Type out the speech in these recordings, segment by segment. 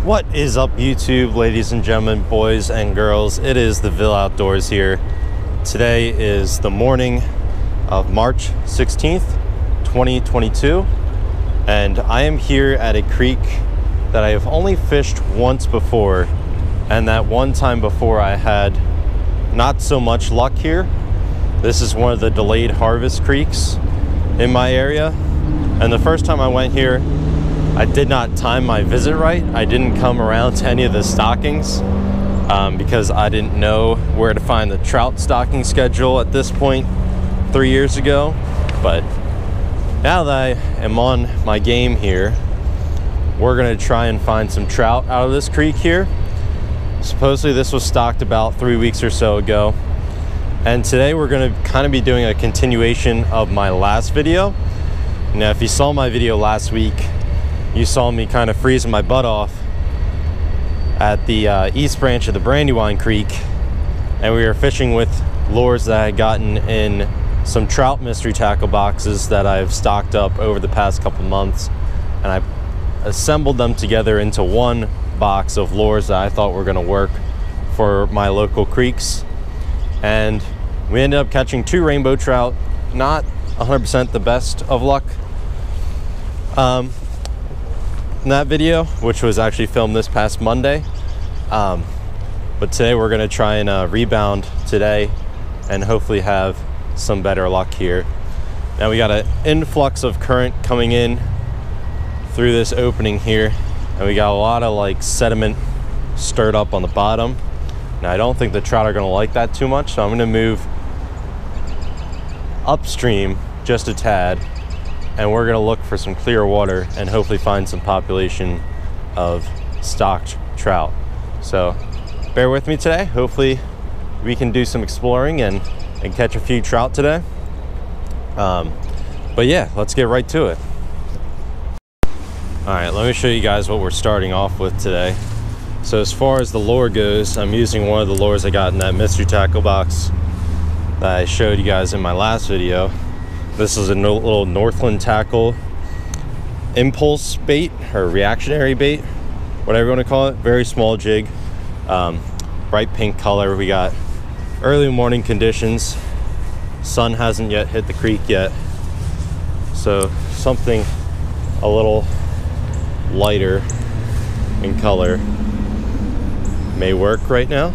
What is up, YouTube, ladies and gentlemen, boys and girls? It is the Ville Outdoors here. Today is the morning of March 16th, 2022, and I am here at a creek that I have only fished once before, and that one time before I had not so much luck here. This is one of the delayed harvest creeks in my area, and the first time I went here, I did not time my visit right. I didn't come around to any of the stockings because I didn't know where to find the trout stocking schedule at this point 3 years ago. But now that I am on my game here, we're gonna try and find some trout out of this creek here. Supposedly this was stocked about 3 weeks or so ago. And today we're gonna kind of be doing a continuation of my last video. Now, if you saw my video last week, you saw me kind of freezing my butt off at the east branch of the Brandywine Creek, and we were fishing with lures that I had gotten in some Trout Mystery Tackle boxes that I've stocked up over the past couple months, and I assembled them together into one box of lures that I thought were going to work for my local creeks. And we ended up catching 2 rainbow trout. Not 100% the best of luck in that video, which was actually filmed this past Monday, but today we're going to try and rebound today and hopefully have some better luck here. Now we got an influx of current coming in through this opening here, and we got a lot of like sediment stirred up on the bottom. Now I don't think the trout are going to like that too much, so I'm going to move upstream just a tad, and we're going to look for some clear water and hopefully find some population of stocked trout. So bear with me today. Hopefully we can do some exploring and catch a few trout today. But yeah, let's get right to it. All right, let me show you guys what we're starting off with today. So as far as the lure goes, I'm using one of the lures I got in that mystery tackle box that I showed you guys in my last video. This is a little Northland tackle impulse bait, or reactionary bait, whatever you want to call it. Very small jig, bright pink color. We got early morning conditions. Sun hasn't yet hit the creek yet, so something a little lighter in color may work right now.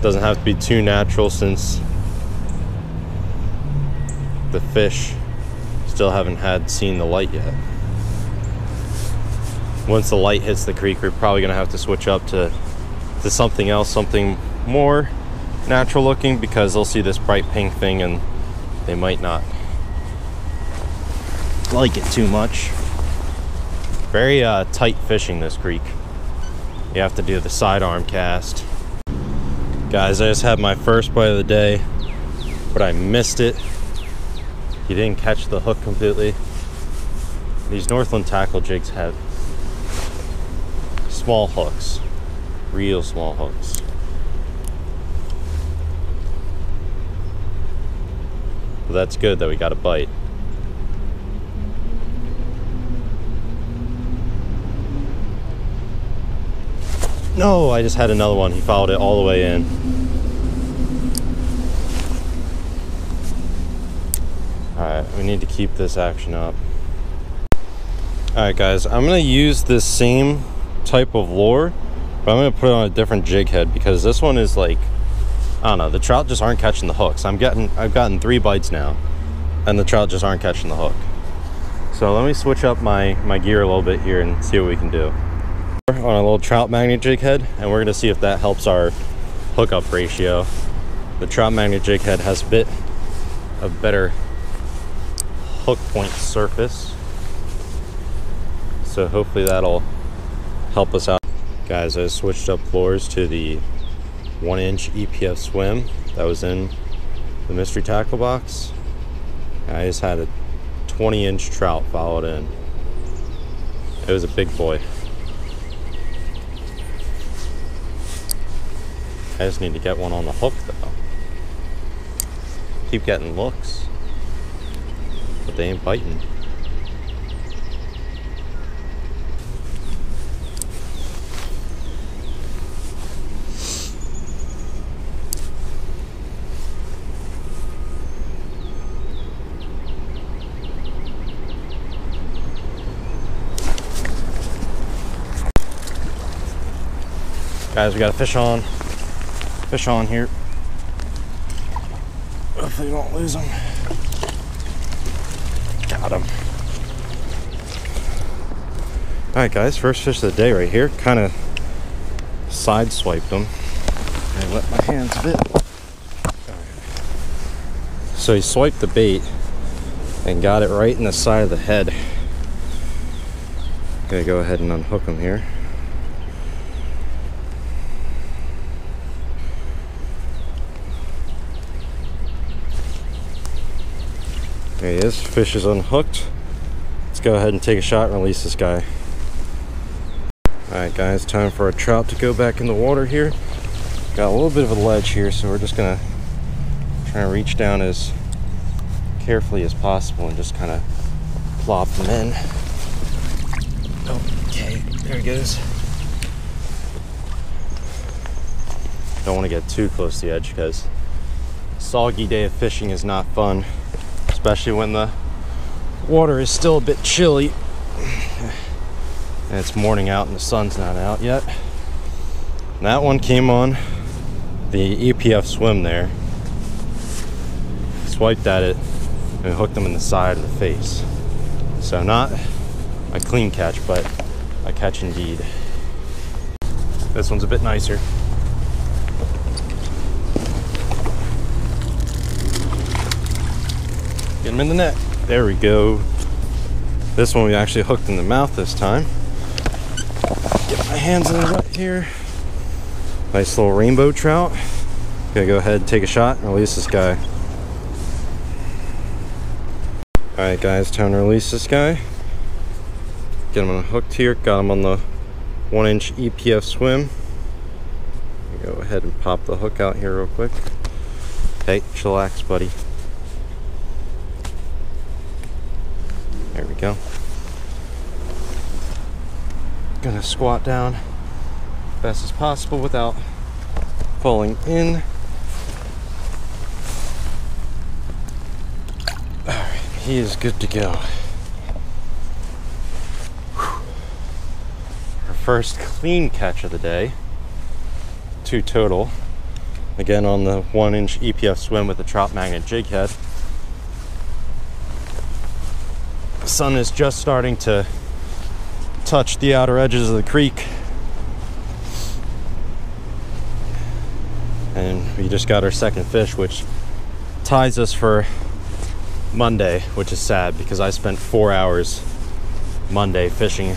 Doesn't have to be too natural since the fish still haven't seen the light yet. Once the light hits the creek, we're probably gonna have to switch up to something else, something more natural looking, because they'll see this bright pink thing and they might not like it too much. Very tight fishing this creek. You have to do the sidearm cast. Guys, I just had my first bite of the day, but I missed it. He didn't catch the hook completely. These Northland tackle jigs have small hooks, real small hooks. But that's good that we got a bite. No, I just had another one. He followed it all the way in. Alright, we need to keep this action up. Alright guys, I'm going to use this same type of lure, but I'm going to put it on a different jig head, because this one is like, I don't know, the trout just aren't catching the hooks. I've gotten 3 bites now, and the trout just aren't catching the hook. So let me switch up my gear a little bit here and see what we can do. On a little Trout Magnet jig head, and we're going to see if that helps our hookup ratio. The Trout Magnet jig head has a bit of better hook point surface, so hopefully that'll help us out. Guys, I switched up lures to the 1-inch EPF swim that was in the mystery tackle box. I just had a 20-inch trout followed in. It was a big boy. I just need to get one on the hook though. Keep getting looks, but they ain't biting. Guys, we got a fish on. Fish on here. Hopefully we won't lose him. Got him. Alright guys, first fish of the day right here. Kind of side swiped him. And let my hands a bit. So he swiped the bait and got it right in the side of the head. Gonna go ahead and unhook him here. There he is, fish is unhooked. Let's go ahead and take a shot and release this guy. Alright guys, time for a trout to go back in the water here. Got a little bit of a ledge here, so we're just gonna try and reach down as carefully as possible and just kind of plop them in. Okay, there he goes. Don't want to get too close to the edge because a soggy day of fishing is not fun, especially when the water is still a bit chilly and it's morning out and the sun's not out yet. And that one came on the EPF swim there. Swiped at it and hooked him in the side of the face. So not a clean catch, but a catch indeed. This one's a bit nicer. Get him in the net. There we go. This one we actually hooked in the mouth this time. Get my hands in the wet here. Nice little rainbow trout. Gonna go ahead and take a shot and release this guy. Alright guys, time to release this guy. Get him unhooked here. Got him on the 1-inch EPF swim. Go ahead and pop the hook out here real quick. Hey, chillax, buddy. There we go. Gonna squat down best as possible without falling in. Alright, he is good to go. Whew. Our first clean catch of the day. 2 total. Again on the 1-inch EPF swim with the Trout Magnet jig head. The sun is just starting to touch the outer edges of the creek. And we just got our second fish, which ties us for Monday, which is sad because I spent 4 hours Monday fishing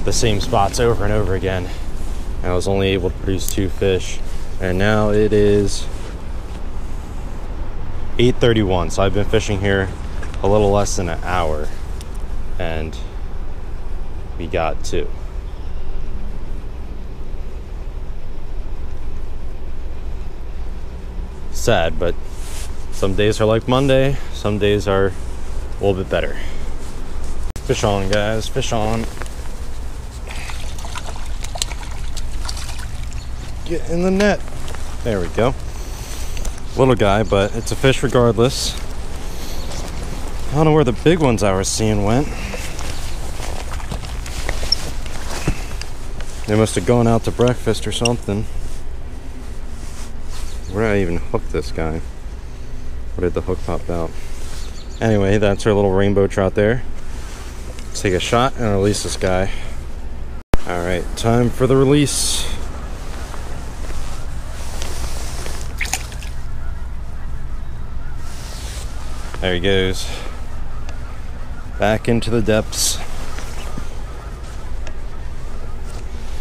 the same spots over and over again. And I was only able to produce 2 fish. And now it is 8:31, so I've been fishing here a little less than an hour. And we got 2. Sad, but some days are like Monday, some days are a little bit better. Fish on, guys, fish on. Get in the net. There we go. Little guy, but it's a fish regardless. I don't know where the big ones I was seeing went. They must have gone out to breakfast or something. Where did I even hook this guy? Where did the hook pop out? Anyway, that's our little rainbow trout there. Let's take a shot and release this guy. Alright, time for the release. There he goes. Back into the depths.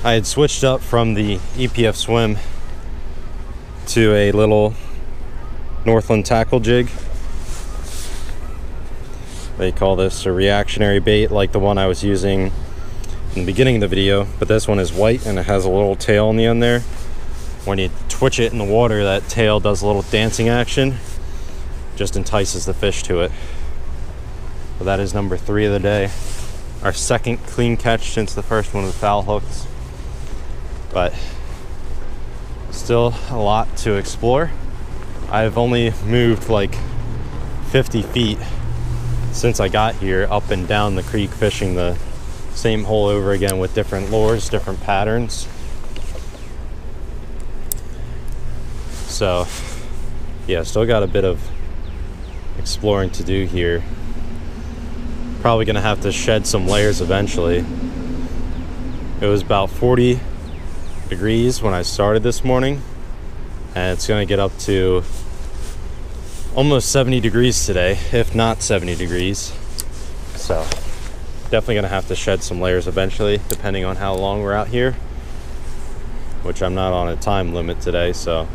I had switched up from the EPF swim to a little Northland tackle jig. They call this a reactionary bait, like the one I was using in the beginning of the video, but this one is white and it has a little tail on the end there. When you twitch it in the water, that tail does a little dancing action, just entices the fish to it. So that is number 3 of the day. Our second clean catch since the first one with foul hooks, but still a lot to explore. I've only moved like 50 feet since I got here, up and down the creek, fishing the same hole over again with different lures, different patterns. So yeah, still got a bit of exploring to do here. Probably gonna have to shed some layers eventually. It was about 40 degrees when I started this morning, and it's gonna get up to almost 70 degrees today, if not 70 degrees. So definitely gonna have to shed some layers eventually, depending on how long we're out here, which I'm not on a time limit today, so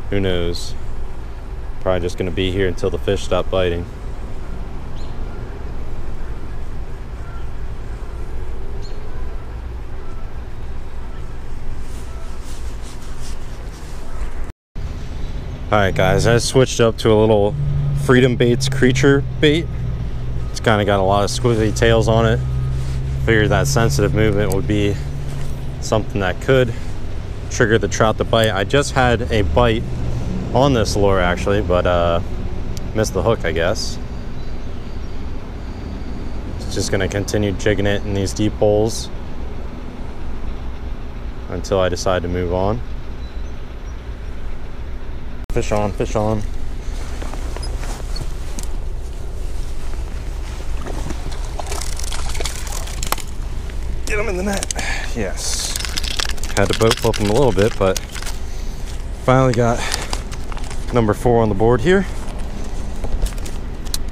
who knows. Probably just gonna be here until the fish stop biting. Alright guys, I switched up to a little Freedom Baits creature bait. It's kind of got a lot of squiggly tails on it. Figured that sensitive movement would be something that could trigger the trout to bite. I just had a bite on this lure actually, but missed the hook, I guess. It's just gonna continue jigging it in these deep holes until I decide to move on. Fish on, fish on. Get him in the net. Yes. Had to boat flip him a little bit, but finally got number 4 on the board here.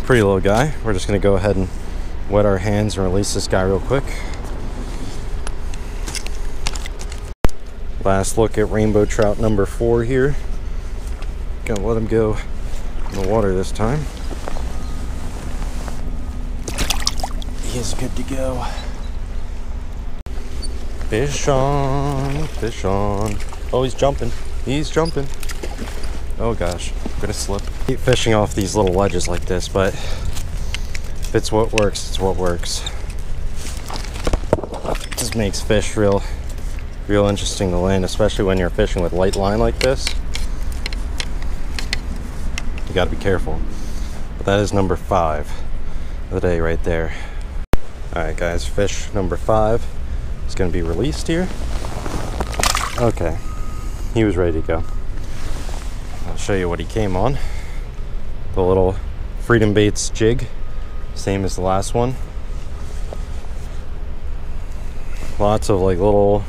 Pretty little guy. We're just gonna go ahead and wet our hands and release this guy real quick. Last look at Rainbow Trout number 4 here. Gonna let him go in the water this time. He is good to go. Fish on, fish on. Oh, he's jumping. He's jumping. Oh gosh, I'm gonna slip. Keep fishing off these little ledges like this, but if it's what works, it's what works. It just makes fish real interesting to land, especially when you're fishing with light line like this. You got to be careful. But that is number 5 of the day right there. All right guys, fish number 5 is going to be released here. Okay, he was ready to go. I'll show you what he came on. The little Freedom Baits jig, same as the last one. Lots of like little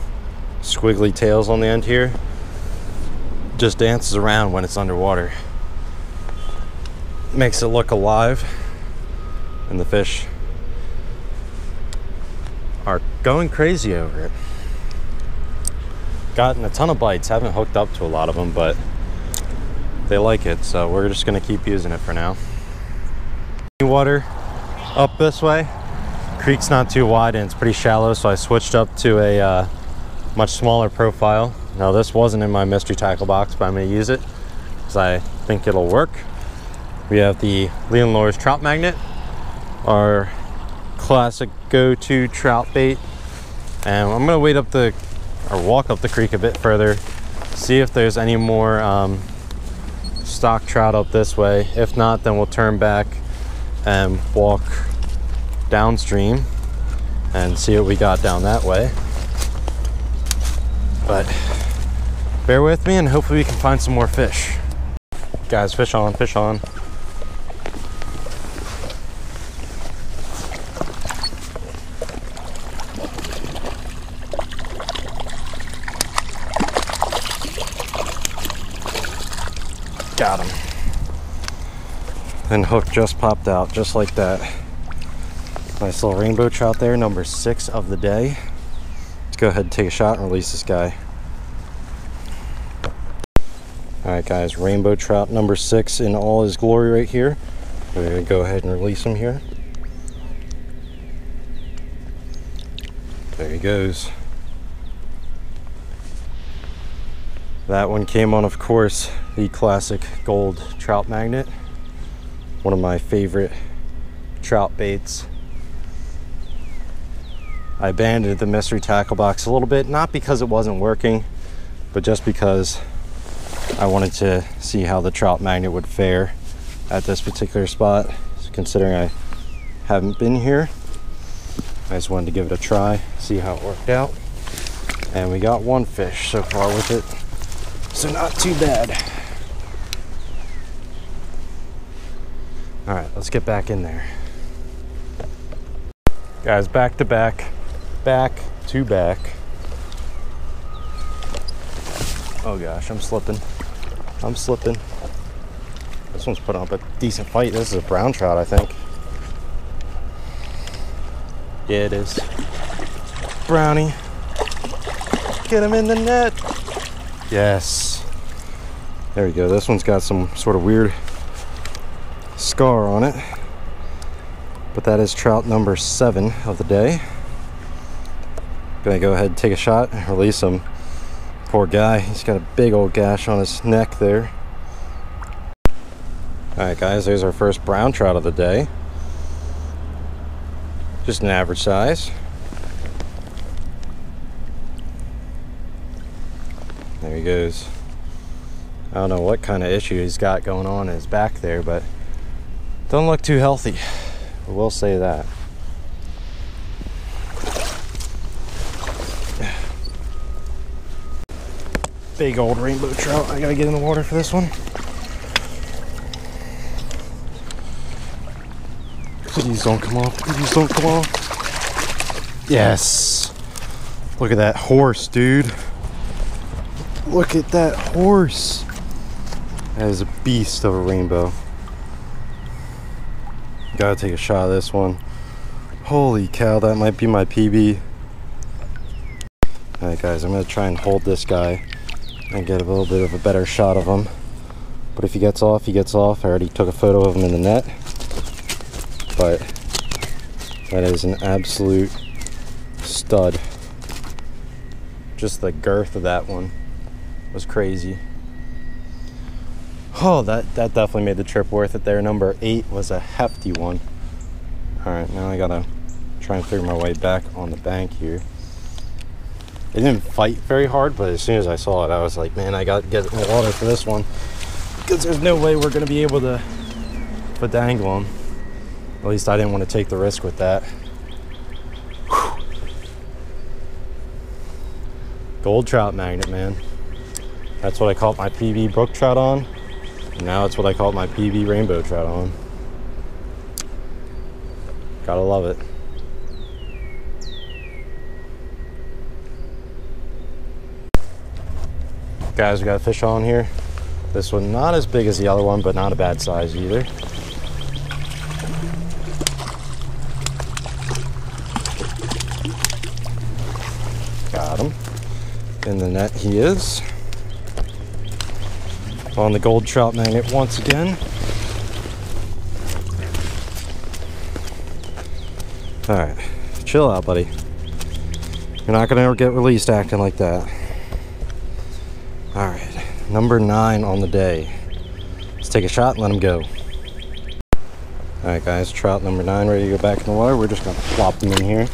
squiggly tails on the end here. Just dances around when it's underwater. Makes it look alive, and the fish are going crazy over it. Gotten a ton of bites, haven't hooked up to a lot of them, but they like it, so we're just gonna keep using it for now. Water up this way. Creek's not too wide and it's pretty shallow, so I switched up to a much smaller profile. Now this wasn't in my mystery tackle box, but I'm gonna use it because I think it'll work. We have the Leland Trout Magnet, our classic go-to trout bait, and I'm gonna wait up walk up the creek a bit further, see if there's any more stock trout up this way. If not, then we'll turn back and walk downstream and see what we got down that way. But bear with me and hopefully we can find some more fish. Guys, fish on, fish on. Got him. And hook just popped out, just like that. Nice little rainbow trout there, number 6 of the day. Let's go ahead and take a shot and release this guy. Alright guys, rainbow trout number 6 in all his glory right here. We're going to go ahead and release him here. There he goes. That one came on, of course, the classic gold Trout Magnet. One of my favorite trout baits. I abandoned the mystery tackle box a little bit, not because it wasn't working, but just because I wanted to see how the Trout Magnet would fare at this particular spot. So considering I haven't been here, I just wanted to give it a try, see how it worked out. And we got one fish so far with it. so not too bad. All right, let's get back in there. Guys, back to back, back to back. Oh gosh, I'm slipping. I'm slipping. This one's putting up a decent fight. This is a brown trout, I think. Yeah, it is. Brownie. Get him in the net. Yes. There we go. This one's got some sort of weird scar on it. But that is trout number 7 of the day. Gonna go ahead and take a shot and release him. Poor guy, he's got a big old gash on his neck there. Alright guys, there's our first brown trout of the day. Just an average size. There he goes. I don't know what kind of issue he's got going on in his back there, but don't look too healthy. I will say that. Big old rainbow trout. I gotta get in the water for this one. Please don't come off. Please don't come off. Yes. Look at that horse, dude. Look at that horse. That is a beast of a rainbow. Gotta take a shot of this one. Holy cow, that might be my PB. Alright guys, I'm gonna try and hold this guy and get a little bit of a better shot of him. But if he gets off, he gets off. I already took a photo of him in the net. But that is an absolute stud. Just the girth of that one was crazy. Oh, that definitely made the trip worth it there. Number 8 was a hefty one. All right, now I gotta try and figure my way back on the bank here. It didn't fight very hard, but as soon as I saw it, I was like, man, I gotta get in the water for this one, because there's no way we're gonna be able to dangle him. At least I didn't want to take the risk with that. Whew. Gold trout magnet, man. That's what I caught my PB brook trout on. And now it's what I caught my PB rainbow trout on. Gotta love it. Guys, we got a fish on here. This one not as big as the other one, but not a bad size either. Got him. In the net he is. On the gold trout magnet once again. Alright, chill out, buddy. You're not gonna ever get released acting like that. Alright, number 9 on the day. Let's take a shot and let him go. Alright guys, trout number 9 ready to go back in the water. We're just gonna plop them in here.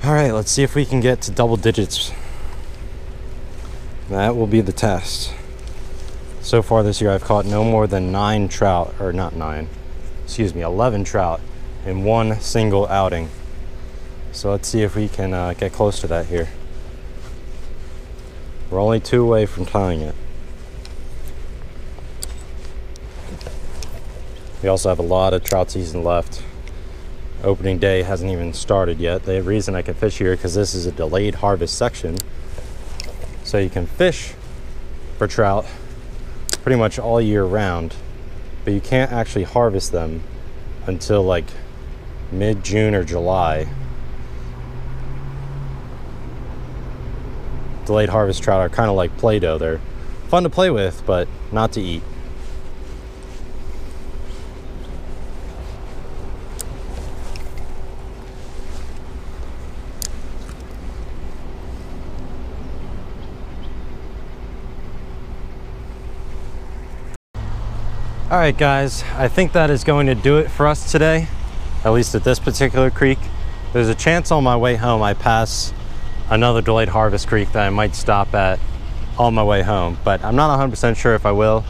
Alright, let's see if we can get to double digits. That will be the test. So far this year I've caught no more than 9 trout, or not 9, excuse me, 11 trout in one single outing. So let's see if we can get close to that here. We're only 2 away from tying it. We also have a lot of trout season left. Opening day hasn't even started yet. The reason I can fish here because this is a delayed harvest section. So you can fish for trout pretty much all year round, but you can't actually harvest them until like mid-June or July. Delayed harvest trout are kind of like Play-Doh. They're fun to play with, but not to eat. All right guys, I think that is going to do it for us today, at least at this particular creek. There's a chance on my way home I pass another delayed harvest creek that I might stop at on my way home, but I'm not 100% sure if I will.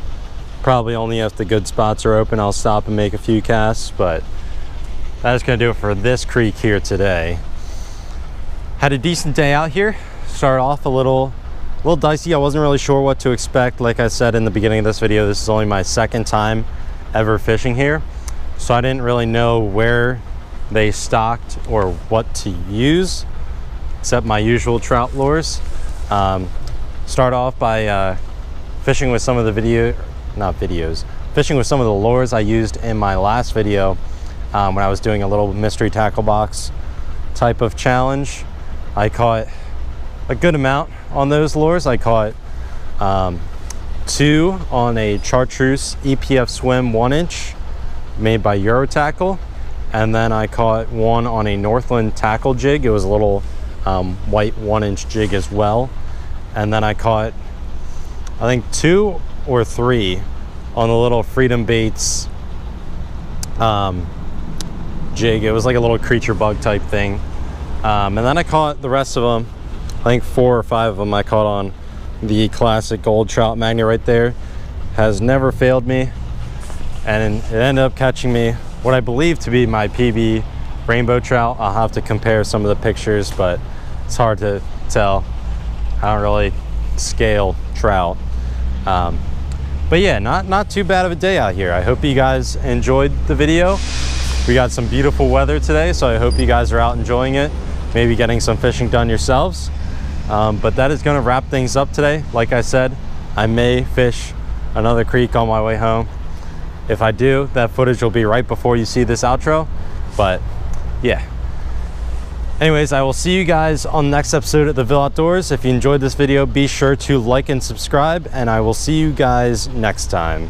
Probably only if the good spots are open I'll stop and make a few casts, but that is going to do it for this creek here today. Had a decent day out here. Started off a little dicey. I wasn't really sure what to expect. Like I said in the beginning of this video, this is only my second time ever fishing here, so I didn't really know where they stocked or what to use except my usual trout lures. Start off by fishing with some of the fishing with some of the lures I used in my last video when I was doing a little mystery tackle box type of challenge. I caught a good amount on those lures. I caught 2 on a chartreuse EPF swim 1-inch made by Eurotackle, and then I caught 1 on a Northland tackle jig. It was a little white 1-inch jig as well. And then I caught, I think, 2 or 3 on the little Freedom Baits jig. It was like a little creature bug type thing. And then I caught the rest of them, I think 4 or 5 of them I caught on the classic gold Trout Magnet right there. Has never failed me, and it ended up catching me what I believe to be my PB Rainbow Trout. I'll have to compare some of the pictures, but it's hard to tell. I don't really scale trout. But yeah, not too bad of a day out here. I hope you guys enjoyed the video. We got some beautiful weather today, so I hope you guys are out enjoying it, maybe getting some fishing done yourselves. But that is going to wrap things up today. Like I said, I may fish another creek on my way home. If I do, that footage will be right before you see this outro. But yeah. Anyways, I will see you guys on the next episode of the Ville Outdoors. If you enjoyed this video, be sure to like and subscribe, and I will see you guys next time.